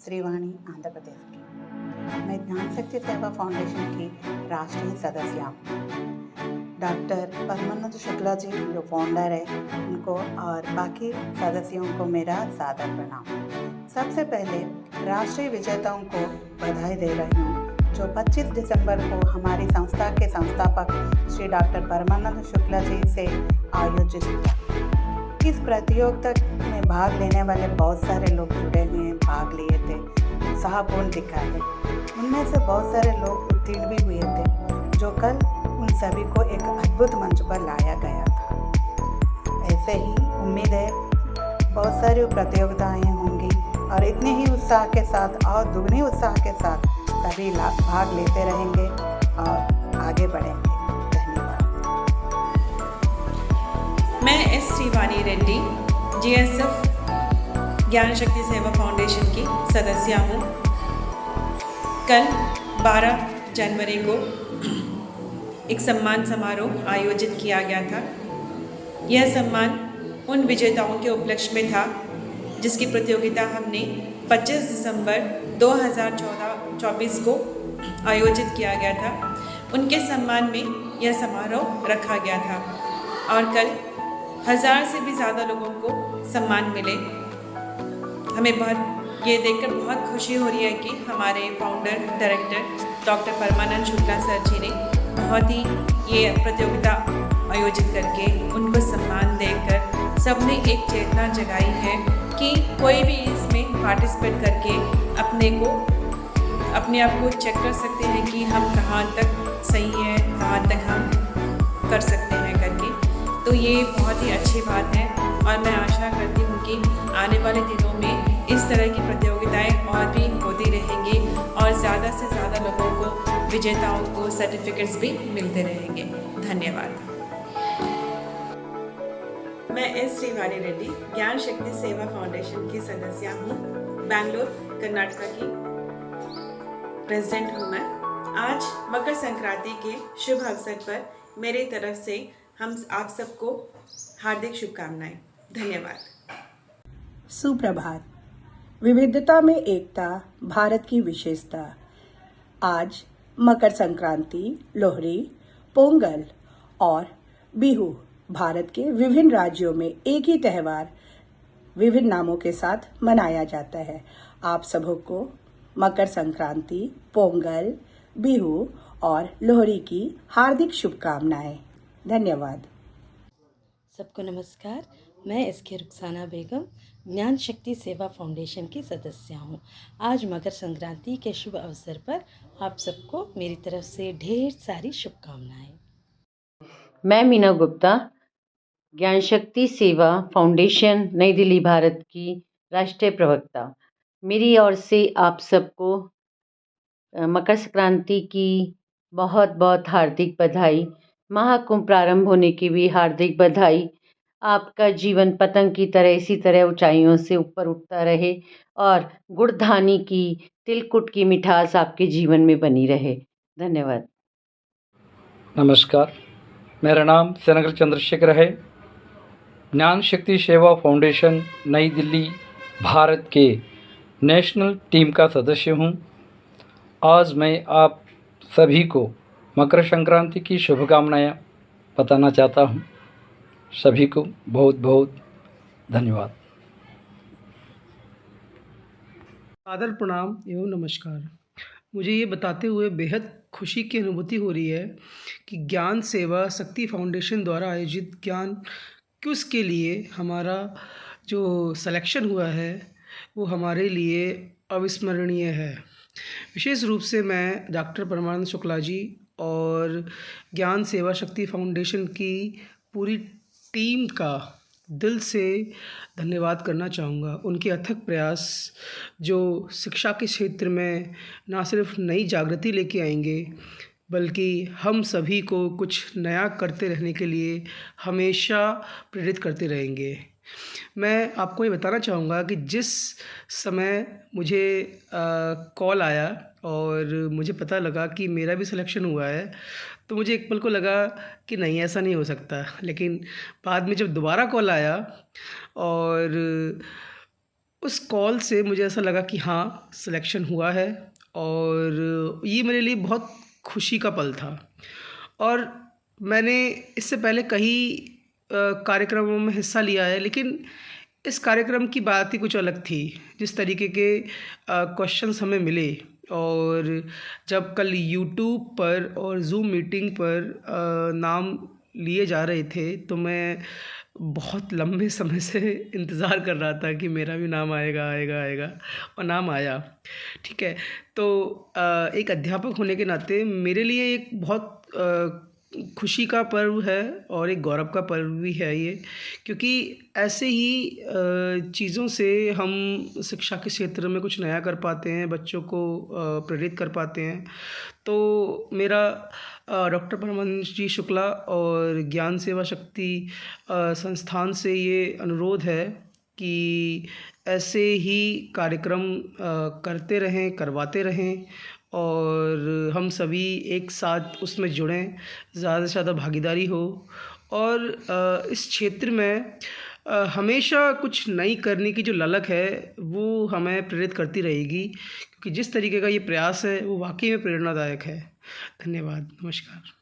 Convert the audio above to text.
श्रीवाणी आंध्र प्रदेश की। मैं ज्ञान शक्ति सेवा फाउंडेशन की राष्ट्रीय सदस्य हूँ। डॉक्टर परमानंद शुक्ला जी जो फाउंडर है, उनको और बाकी सदस्यों को मेरा सादर प्रणाम। सबसे पहले राष्ट्रीय विजेताओं को बधाई दे रही हूँ जो 25 दिसंबर को हमारी संस्था के संस्थापक श्री डॉक्टर परमानंद शुक्ला जी से आयोजित हुआ। इस प्रतियोगिता में भाग लेने वाले बहुत सारे लोग जुड़े हुए हैं, भाग लिए थे, उत्साहपूर्ण दिखाए। उनमें से बहुत सारे लोग उत्तीर्ण भी हुए थे, जो कल उन सभी को एक अद्भुत मंच पर लाया गया था। ऐसे ही उम्मीद है बहुत सारी प्रतियोगिताएं होंगी और इतने ही उत्साह के साथ और दुगने उत्साह के साथ सभी भाग लेते रहेंगे और आगे बढ़ेंगे। मैं एस श्रीवाणी रेड्डी जीएसएफ ज्ञान शक्ति सेवा फाउंडेशन की सदस्य हूँ। कल 12 जनवरी को एक सम्मान समारोह आयोजित किया गया था। यह सम्मान उन विजेताओं के उपलक्ष्य में था जिसकी प्रतियोगिता हमने 25 दिसंबर 2024 को आयोजित किया गया था। उनके सम्मान में यह समारोह रखा गया था और कल 1000 से भी ज़्यादा लोगों को सम्मान मिले। हमें ये देखकर बहुत खुशी हो रही है कि हमारे फाउंडर डायरेक्टर डॉक्टर परमानंद शुक्ला सर जी ने बहुत ही ये प्रतियोगिता आयोजित करके उनको सम्मान देकर सबने एक चेतना जगाई है कि कोई भी इसमें पार्टिसिपेट करके अपने आप को चेक कर सकते हैं कि हम कहाँ तक सही है, कहाँ तक हम कर सकते हैं करके। तो ये बहुत ही अच्छी बात है और मैं आशा करती हूँ कि आने वाले दिनों में इस तरह की प्रतियोगिताएं और भी होती रहेंगी और ज़्यादा से ज़्यादा लोगों को, विजेताओं को सर्टिफिकेट्स भी मिलते रहेंगे। धन्यवाद। मैं एस श्रीवाणी रेड्डी ज्ञान शक्ति सेवा फाउंडेशन की सदस्य हूँ। बैंगलोर कर्नाटका की प्रेसिडेंट हूँ मैं। आज मकर संक्रांति के शुभ अवसर पर मेरी तरफ से हम आप सबको हार्दिक शुभकामनाएं। धन्यवाद। सुप्रभात। विविधता में एकता भारत की विशेषता। आज मकर संक्रांति, लोहड़ी, पोंगल और बिहू भारत के विभिन्न राज्यों में एक ही त्यौहार विभिन्न नामों के साथ मनाया जाता है। आप सबको मकर संक्रांति, पोंगल, बिहू और लोहड़ी की हार्दिक शुभकामनाएं। धन्यवाद। सबको नमस्कार। मैं एसके रुखसाना बेगम ज्ञान शक्ति सेवा फाउंडेशन की सदस्य हूँ। आज मकर संक्रांति के शुभ अवसर पर आप सबको मेरी तरफ से ढेर सारी शुभकामनाएं। मैं मीना गुप्ता ज्ञान शक्ति सेवा फाउंडेशन नई दिल्ली भारत की राष्ट्रीय प्रवक्ता। मेरी ओर से आप सबको मकर संक्रांति की बहुत बहुत हार्दिक बधाई। महाकुंभ प्रारंभ होने की भी हार्दिक बधाई। आपका जीवन पतंग की तरह इसी तरह ऊंचाइयों से ऊपर उठता रहे और गुड़धानी की, तिलकुट की मिठास आपके जीवन में बनी रहे। धन्यवाद। नमस्कार, मेरा नाम सेनगर चंद्रशेखर है। ज्ञान शक्ति सेवा फाउंडेशन नई दिल्ली भारत के नेशनल टीम का सदस्य हूँ। आज मैं आप सभी को मकर संक्रांति की शुभकामनाएं बताना चाहता हूँ। सभी को बहुत बहुत धन्यवाद। आदर प्रणाम एवं नमस्कार। मुझे ये बताते हुए बेहद खुशी की अनुभूति हो रही है कि ज्ञान सेवा शक्ति फाउंडेशन द्वारा आयोजित ज्ञान क्विज़ के लिए हमारा जो सिलेक्शन हुआ है वो हमारे लिए अविस्मरणीय है। विशेष रूप से मैं डॉक्टर परमानंद शुक्ला जी और ज्ञान सेवा शक्ति फाउंडेशन की पूरी टीम का दिल से धन्यवाद करना चाहूँगा। उनके अथक प्रयास जो शिक्षा के क्षेत्र में ना सिर्फ नई जागृति लेके आएंगे बल्कि हम सभी को कुछ नया करते रहने के लिए हमेशा प्रेरित करते रहेंगे। मैं आपको ये बताना चाहूँगा कि जिस समय मुझे कॉल आया और मुझे पता लगा कि मेरा भी सिलेक्शन हुआ है तो मुझे एक पल को लगा कि नहीं, ऐसा नहीं हो सकता। लेकिन बाद में जब दोबारा कॉल आया और उस कॉल से मुझे ऐसा लगा कि हाँ, सिलेक्शन हुआ है और ये मेरे लिए बहुत खुशी का पल था। और मैंने इससे पहले कई कार्यक्रमों में हिस्सा लिया है, लेकिन इस कार्यक्रम की बात ही कुछ अलग थी। जिस तरीके के क्वेश्चंस हमें मिले, और जब कल यूट्यूब पर और ज़ूम मीटिंग पर नाम लिए जा रहे थे, तो मैं बहुत लंबे समय से इंतज़ार कर रहा था कि मेरा भी नाम आएगा आएगा आएगा, और नाम आया। ठीक है, तो एक अध्यापक होने के नाते मेरे लिए एक बहुत खुशी का पर्व है और एक गौरव का पर्व भी है ये, क्योंकि ऐसे ही चीज़ों से हम शिक्षा के क्षेत्र में कुछ नया कर पाते हैं, बच्चों को प्रेरित कर पाते हैं। तो मेरा डॉक्टर परमानंद जी शुक्ला और ज्ञान सेवा शक्ति संस्थान से ये अनुरोध है कि ऐसे ही कार्यक्रम करते रहें, करवाते रहें, और हम सभी एक साथ उसमें जुड़ें, ज़्यादा से ज़्यादा भागीदारी हो, और इस क्षेत्र में हमेशा कुछ नई करने की जो ललक है वो हमें प्रेरित करती रहेगी, क्योंकि जिस तरीके का ये प्रयास है वो वाकई में प्रेरणादायक है। धन्यवाद, नमस्कार।